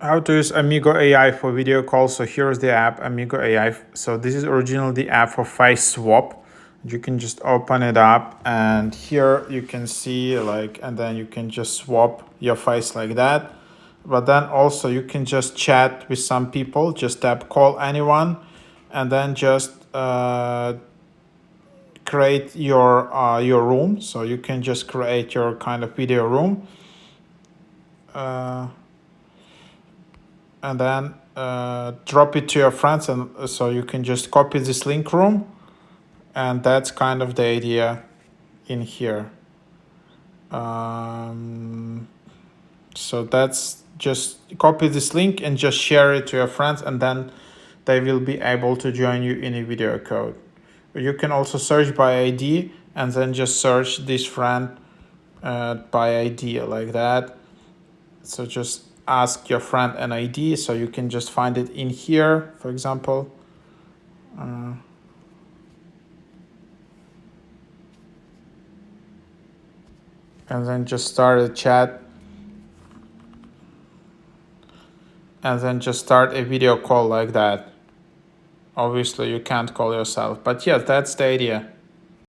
How to use Amigo AI for video calls. So here's the app, Amigo AI. So this is originally the app for face swap. You can just open it up and here you can see and then you can just swap your face like that. But then also you can just chat with some people, just tap call anyone and then just create your room. So you can just create your kind of video room. And then drop it to your friends, and so you can just copy this link room, and that's kind of the idea in here. So that's just copy this link and just share it to your friends, and then they will be able to join you in a video call. You can also search by ID and then just search this friend by ID like that. So just ask your friend an ID, so you can just find it in here, for example. And then just start a chat. And then just start a video call like that. Obviously, you can't call yourself, but yeah, that's the idea.